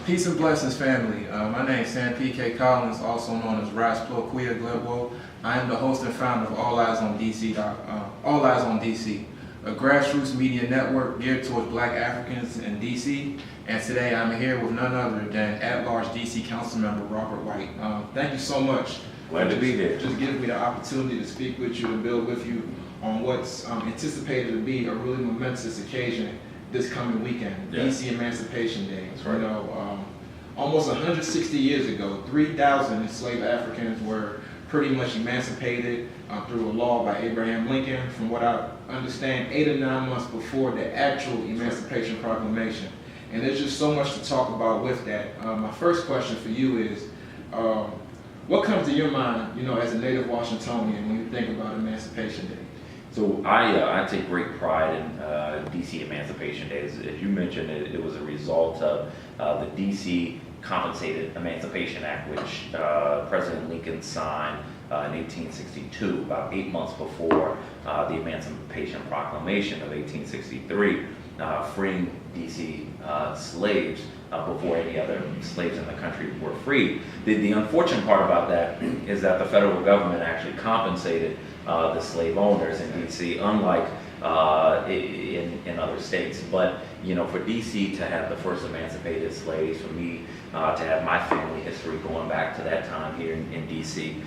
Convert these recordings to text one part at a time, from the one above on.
Peace and blessings, family. My name is P.K.Collins, also known as Rasplo Quia Glebwo. I am the host and founder of AllEyesOnDC, a grassroots media network geared towards Black Africans in D.C. And today I'm here with none other than at-large D.C. Councilmember Robert White. Thank you so much. Glad to be here. Just giving me the opportunity to speak with you and build with you on what's anticipated to be a really momentous occasion this coming weekend, DC Emancipation Day. That's right. You know, almost 160 years ago, 3,000 enslaved Africans were pretty much emancipated through a law by Abraham Lincoln. From what I understand, 8 or 9 months before the actual Emancipation Proclamation. And there's just so much to talk about with that. My first question for you is, what comes to your mind, you know, as a native Washingtonian when you think about Emancipation Day? So I take great pride in DC Emancipation Day. As you mentioned, it was a result of the DC Compensated Emancipation Act, which President Lincoln signed in 1862, about 8 months before the Emancipation Proclamation of 1863, freeing DC slaves before any other slaves in the country were freed. The unfortunate part about that is that the federal government actually compensated the slave owners in DC, unlike in other states. But you know, for DC to have the first emancipated slaves, for me to have my family history going back to that time here in DC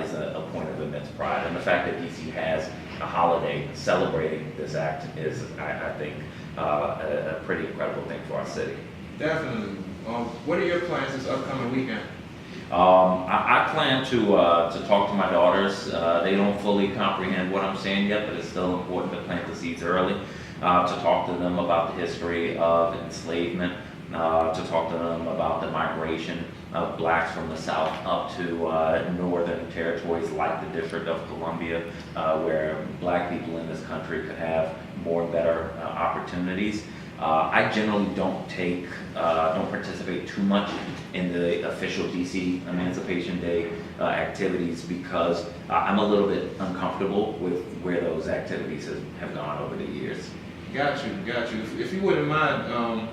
is a point of immense pride. And the fact that DC has a holiday celebrating this act is, I think, a pretty incredible thing for our city. Definitely. What are your plans this upcoming weekend? I plan to talk to my daughters. They don't fully comprehend what I'm saying yet, but it's still important to plant the seeds early. To talk to them about the history of enslavement, to talk to them about the migration of blacks from the South up to northern territories like the District of Columbia, where black people in this country could have more and better opportunities. I generally don't participate too much in the official DC Emancipation Day activities because I'm a little bit uncomfortable with where those activities have gone over the years. Got you. If you wouldn't mind,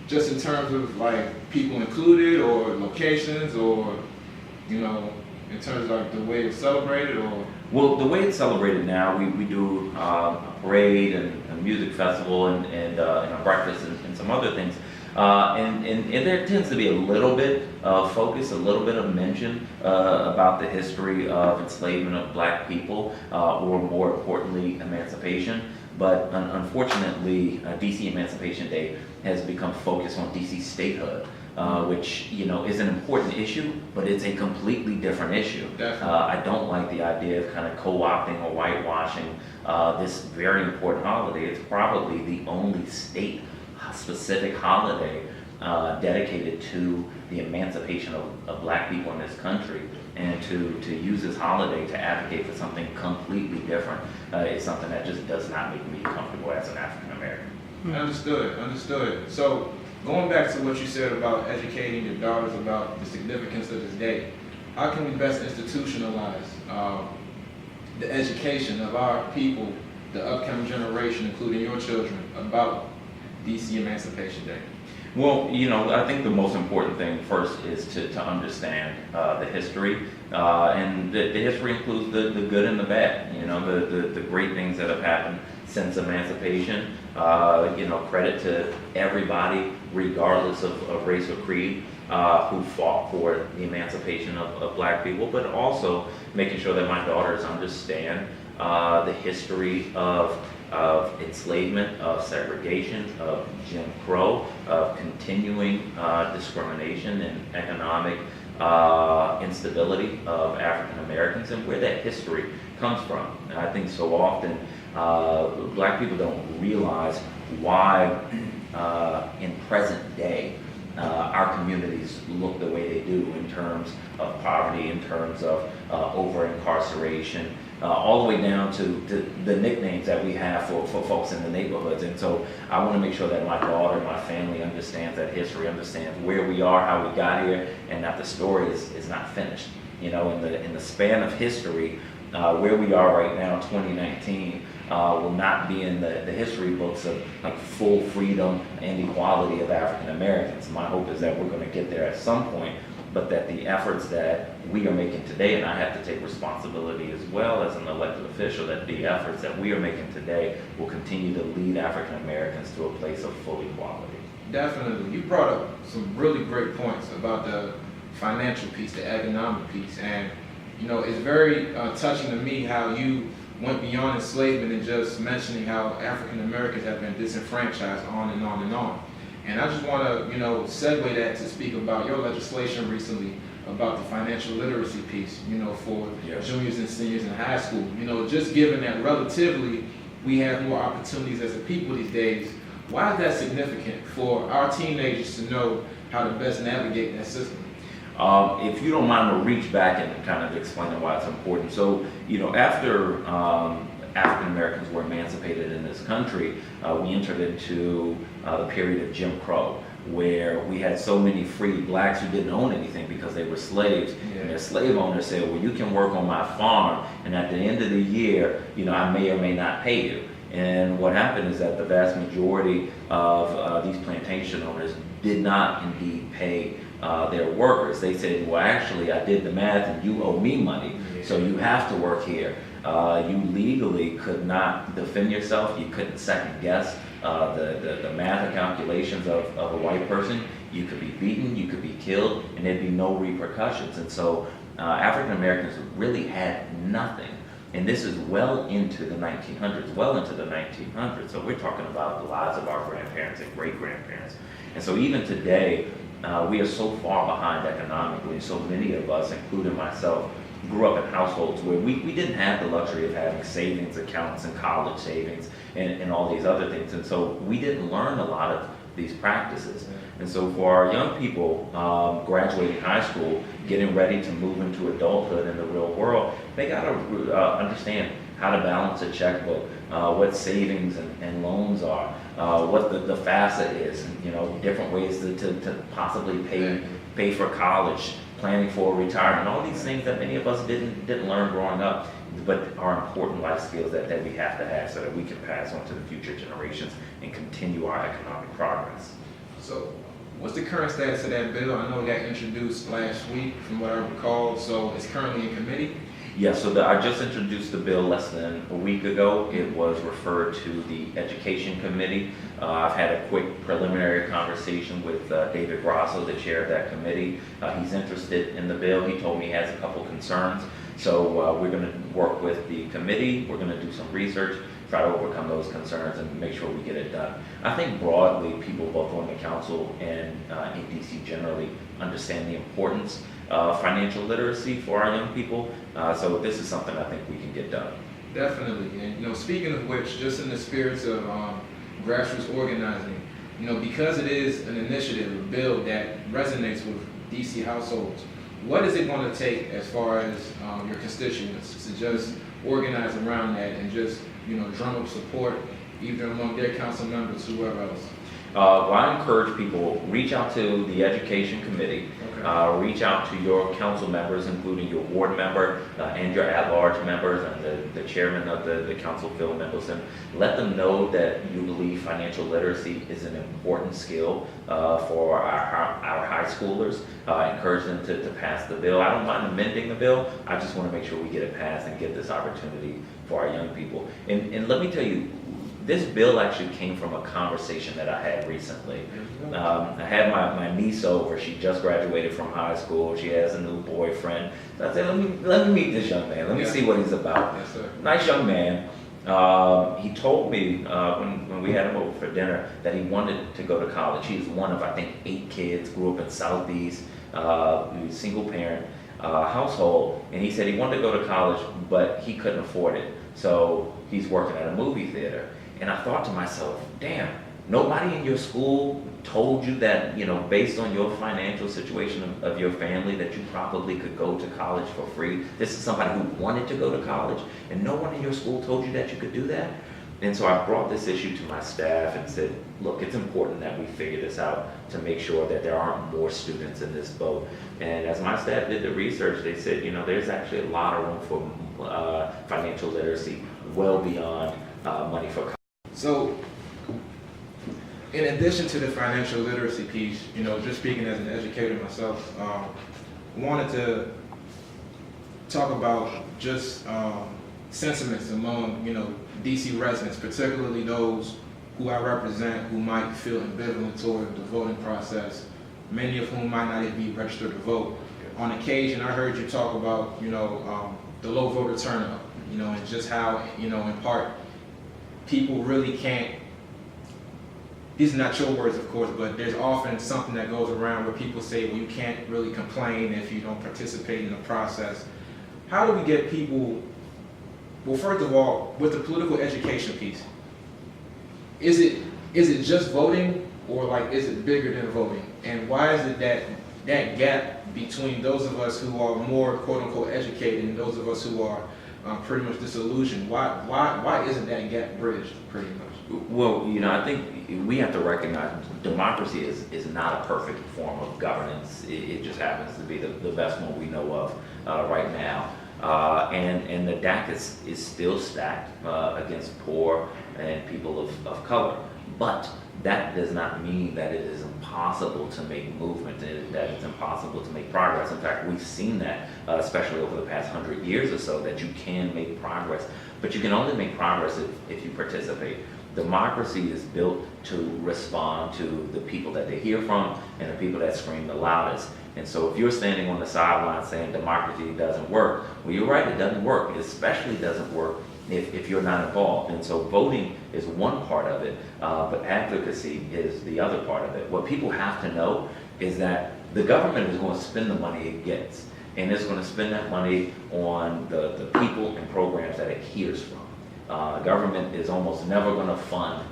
just in terms of like people included or locations or, you know, in terms of like the way it's celebrated or? Well, the way it's celebrated now, we do a parade and a music festival and a breakfast and some other things. And there tends to be a little bit of focus, a little bit of mention about the history of enslavement of black people, or more importantly, emancipation. But unfortunately, DC Emancipation Day has become focused on DC statehood. Which, you know, is an important issue, but it's a completely different issue. I don't like the idea of kind of co-opting or whitewashing this very important holiday. It's probably the only state-specific holiday dedicated to the emancipation of black people in this country. And to use this holiday to advocate for something completely different is something that just does not make me comfortable as an African American. Understood. So, going back to what you said about educating your daughters about the significance of this day, how can we best institutionalize the education of our people, the upcoming generation, including your children, about DC Emancipation Day? Well, you know, I think the most important thing first is to understand the history, and the history includes the good and the bad. You know, the great things that have happened since emancipation. You know, credit to everybody, regardless of race or creed, who fought for the emancipation of black people, but also making sure that my daughters understand the history of enslavement, of segregation, of Jim Crow, of continuing discrimination and economic instability of African Americans, and where that history comes from. And I think so often black people don't realize why in present day our communities look the way they do in terms of poverty, in terms of over-incarceration, all the way down to the nicknames that we have for folks in the neighborhoods. And so I want to make sure that my daughter, my family understands that history, understands where we are, how we got here, and that the story is not finished. You know, in the span of history, where we are right now, 2019, will not be in the history books of like full freedom and equality of African Americans. My hope is that we're going to get there at some point, but that the efforts that we are making today, and I have to take responsibility as well as an elected official, that the efforts that we are making today will continue to lead African Americans to a place of full equality. Definitely. You brought up some really great points about the financial piece, the economic piece, and it's very touching to me how you went beyond enslavement and just mentioning how African Americans have been disenfranchised on and on and on. And I just want to, segue that to speak about your legislation recently about the financial literacy piece, for juniors and seniors in high school. Just given that relatively we have more opportunities as a people these days, why is that significant for our teenagers to know how to best navigate that system? If you don't mind, we'll reach back and kind of explain why it's important. So, after African Americans were emancipated in this country, we entered into the period of Jim Crow, where we had so many free blacks who didn't own anything because they were slaves. And their slave owners said, well, you can work on my farm, and at the end of the year, I may or may not pay you. And what happened is that the vast majority of these plantation owners did not indeed pay their workers. They said, well, actually, I did the math and you owe me money, so you have to work here. You legally could not defend yourself. You couldn't second guess the math and calculations of a white person. You could be beaten, you could be killed, and there'd be no repercussions. And so African Americans really had nothing. And this is well into the 1900s, So we're talking about the lives of our grandparents and great-grandparents. And so even today, we are so far behind economically. So many of us, including myself, grew up in households where we didn't have the luxury of having savings accounts and college savings and all these other things. And so we didn't learn a lot of these practices. And so for our young people graduating high school, getting ready to move into adulthood in the real world, they got to understand how to balance a checkbook, what savings and loans are, what the FAFSA is, different ways to possibly pay for college, planning for retirement, all these things that many of us didn't learn growing up, but are important life skills that we have to have so that we can pass on to the future generations and continue our economic progress. So what's the current status of that bill? I know it got introduced last week from what I recall, so it's currently in committee? Yeah, so I just introduced the bill less than a week ago. It was referred to the Education Committee. I've had a quick preliminary conversation with David Grasso, the chair of that committee. He's interested in the bill. He told me he has a couple concerns. So we're going to work with the committee. We're going to do some research, try to overcome those concerns and make sure we get it done. I think broadly, people both on the council and in DC generally understand the importance of financial literacy for our young people. So this is something I think we can get done. Definitely. And speaking of which, just in the spirits of grassroots organizing, because it is an initiative, a bill that resonates with DC households, what is it going to take as far as your constituents to just organize around that and just drum up support either among their council members, whoever else? Well, I encourage people, reach out to the Education Committee, reach out to your council members, including your ward member and your at-large members and the chairman of the council, Phil Mickelson. Let them know that you believe financial literacy is an important skill for our high schoolers. Encourage them to pass the bill. I don't mind amending the bill. I just want to make sure we get it passed and get this opportunity for our young people. And let me tell you, this bill actually came from a conversation that I had recently. I had my niece over. She just graduated from high school. She has a new boyfriend. So I said, let me meet this young man. Let me see what he's about. Yes, sir. Nice young man. He told me when we had him over for dinner that he wanted to go to college. He's one of, I think, 8 kids, grew up in Southeast, single parent household. And he said he wanted to go to college, but he couldn't afford it. So he's working at a movie theater. And I thought to myself, damn, nobody in your school told you that, based on your financial situation of your family, that you probably could go to college for free. This is somebody who wanted to go to college, and no one in your school told you that you could do that. And so I brought this issue to my staff and said, look, it's important that we figure this out to make sure that there aren't more students in this boat. And as my staff did the research, they said, there's actually a lot of room for financial literacy well beyond money for. So, in addition to the financial literacy piece, just speaking as an educator myself, wanted to talk about just sentiments among, DC residents, particularly those who I represent who might feel ambivalent toward the voting process, many of whom might not even be registered to vote. On occasion, I heard you talk about, the low voter turnout, and just how, in part, people really can't, these are not your words, of course, but there's often something that goes around where people say, well, you can't really complain if you don't participate in the process. How do we get people, well, first of all, with the political education piece, is it just voting, or is it bigger than voting? And why is it that gap between those of us who are more quote unquote educated and those of us who are pretty much disillusioned? Why isn't that gap bridged pretty much? Well, I think we have to recognize democracy is not a perfect form of governance. It just happens to be the best one we know of right now. And the deck is still stacked against poor and people of color. But that does not mean that it is impossible to make movement, that it's impossible to make progress. In fact, we've seen that, especially over the past 100 years or so, that you can make progress. But you can only make progress if you participate. Democracy is built to respond to the people that they hear from and the people that scream the loudest. And so if you're standing on the sideline saying democracy doesn't work, well, you're right, it doesn't work. It especially doesn't work if you're not involved. And so voting is one part of it, but advocacy is the other part of it. What people have to know is that the government is going to spend the money it gets, and it's going to spend that money on the people and programs that it hears from. Government is almost never going to fund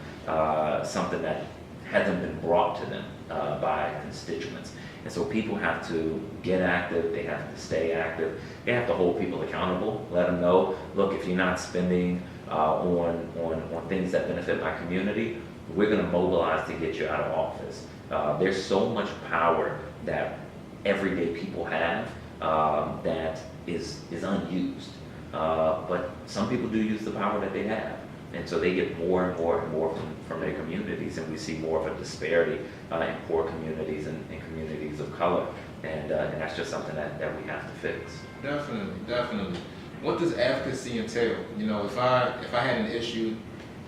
something that hasn't been brought to them by constituents. And so people have to get active, they have to stay active, they have to hold people accountable, let them know, look, if you're not spending on things that benefit my community, we're going to mobilize to get you out of office. There's so much power that everyday people have that is unused. But some people do use the power that they have. And so they get more and more and more from their communities, and we see more of a disparity in poor communities and communities of color. And that's just something that we have to fix. Definitely. What does advocacy entail? If I had an issue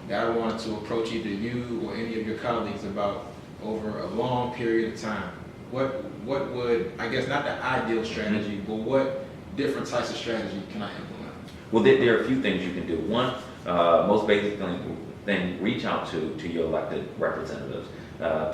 that I wanted to approach either you or any of your colleagues about over a long period of time, what would, I guess not the ideal strategy, but what different types of strategy can I implement? Well, there are a few things you can do. One, most basic thing, reach out to your elected representatives.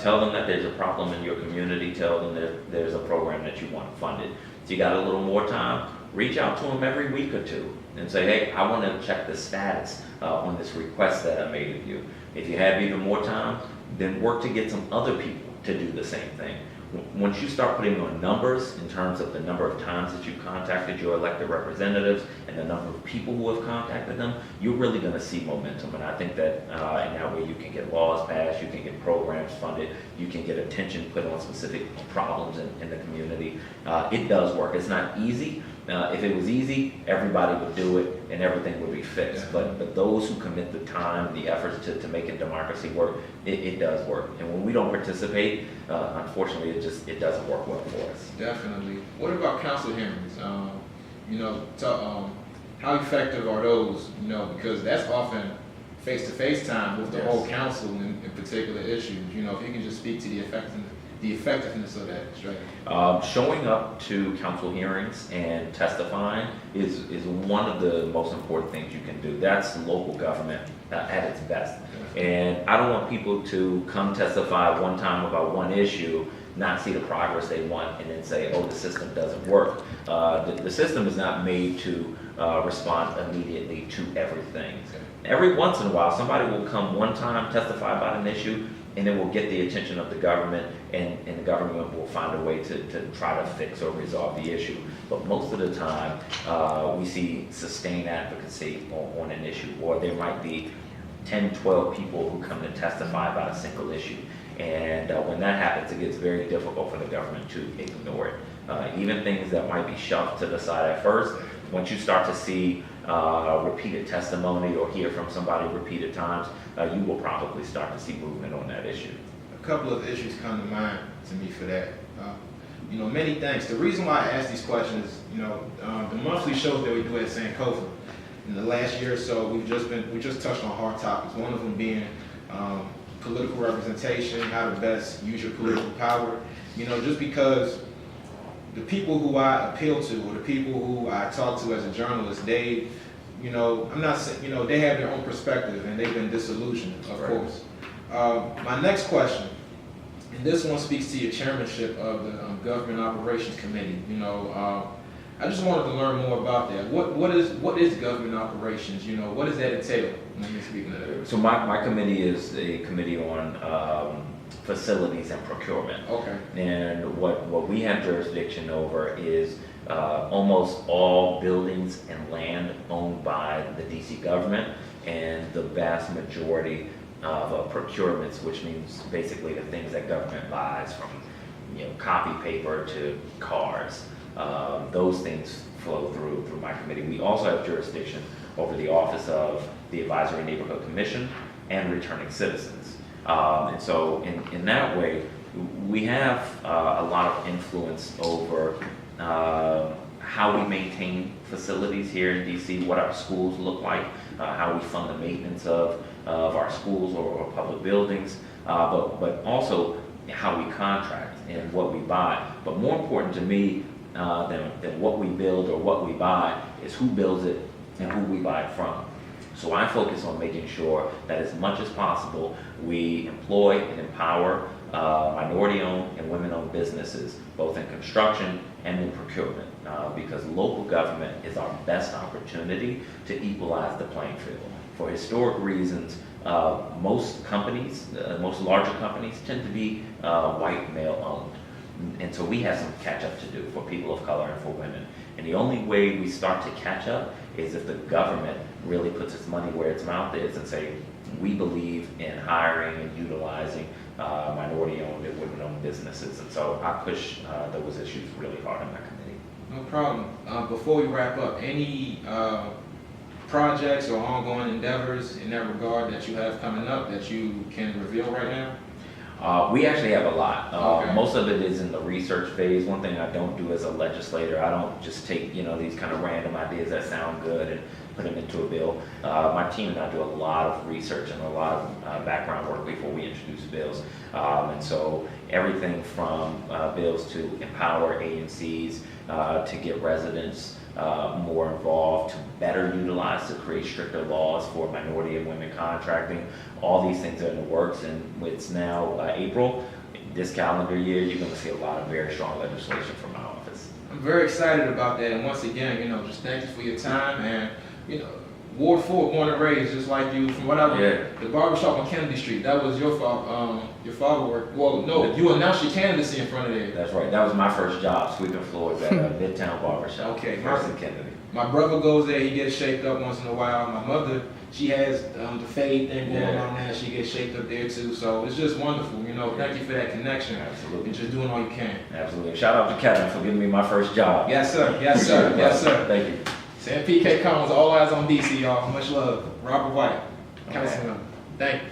Tell them that there's a problem in your community. Tell them that there's a program that you want funded. If you got a little more time, reach out to them every week or two and say, hey, I want to check the status on this request that I made of you. If you have even more time, then work to get some other people to do the same thing. Once you start putting on numbers in terms of the number of times that you contacted your elected representatives and the number of people who have contacted them, you're really going to see momentum. And I think that in that way you can get laws passed, you can get programs funded, you can get attention put on specific problems in the community. It does work. It's not easy. If it was easy, everybody would do it and everything would be fixed. Yeah. But those who commit the time, the efforts to making democracy work, it does work. And when we don't participate, unfortunately, it doesn't work well for us. Definitely. What about council hearings? How effective are those? Because that's often face-to-face time with the whole council in particular issues. If you can just speak to the effectiveness of that strategy. Showing up to council hearings and testifying is one of the most important things you can do. That's local government at its best. And I don't want people to come testify one time about one issue, not see the progress they want, and then say, oh, the system doesn't work. The system is not made to respond immediately to everything. Every once in a while, somebody will come one time, testify about an issue, and then we'll get the attention of the government, and the government will find a way to try to fix or resolve the issue. But most of the time, we see sustained advocacy on an issue, or there might be 10, 12 people who come to testify about a single issue. And when that happens, it gets very difficult for the government to ignore it. Even things that might be shoved to the side at first, once you start to see repeated testimony or hear from somebody repeated times, you will probably start to see movement on that issue. A couple of issues come to mind to me for that. Many thanks. The reason why I ask these questions, the monthly shows that we do at Sankofa, in the last year or so, we just touched on hard topics. One of them being political representation, how to best use your political power. Just because the people who I appeal to, or the people who I talk to as a journalist, they, I'm not saying, they have their own perspective and they've been disillusioned, of course. My next question, and this one speaks to your chairmanship of the Government Operations Committee. I just wanted to learn more about that. What is government operations? What does that entail when you're speaking of that? So my committee is a committee on facilities and procurement. Okay. And what we have jurisdiction over is almost all buildings and land owned by the DC government, and the vast majority of procurements, which means basically the things that government buys, from copy paper to cars. Those things flow through my committee. We also have jurisdiction over the Office of the Advisory Neighborhood Commission and Returning Citizens. And so in that way, we have a lot of influence over how we maintain facilities here in DC, what our schools look like, how we fund the maintenance of our schools or public buildings, but also how we contract and what we buy. But more important to me than what we build or what we buy is who builds it and who we buy it from. So I focus on making sure that as much as possible we employ and empower minority-owned and women-owned businesses, both in construction and in procurement, because local government is our best opportunity to equalize the playing field. For historic reasons, most companies, most larger companies, tend to be white male-owned. And so we have some catch up to do for people of color and for women. And the only way we start to catch up is if the government really puts its money where its mouth is and say, we believe in hiring and utilizing minority-owned and women-owned businesses. And so I push those issues really hard in my committee. No problem. Before we wrap up, any projects or ongoing endeavors in that regard that you have coming up that you can reveal right now? We actually have a lot. Okay. Most of it is in the research phase. One thing I don't do as a legislator, I don't just take these kind of random ideas that sound good and put them into a bill. My team and I do a lot of research and a lot of background work before we introduce bills. And so everything from bills to empower agencies, to get residents more involved, to better utilize, to create stricter laws for minority and women contracting. All these things are in the works, and it's now April. This calendar year, you're going to see a lot of very strong legislation from my office. I'm very excited about that, and once again, just thank you for your time, and Ward 4, born and raised, just like you. From what I read, the barbershop on Kennedy Street, that was your father work. Well, no, you announced your candidacy in front of there. That's right. That was my first job, sweeping floors at Midtown Barbershop. Okay, first in Kennedy. My brother goes there. He gets shaped up once in a while. My mother, she has the fade thing going on there. She gets shaped up there too. So it's just wonderful. Thank you for that connection. Absolutely. And just doing all you can. Absolutely. Shout out to Kevin for giving me my first job. Yes, sir. Yes, sir. Yes, sir. Thank you. Sam P.K. Collins, All Eyes on DC, y'all. Much love. Robert White, Councilmember. Thank you.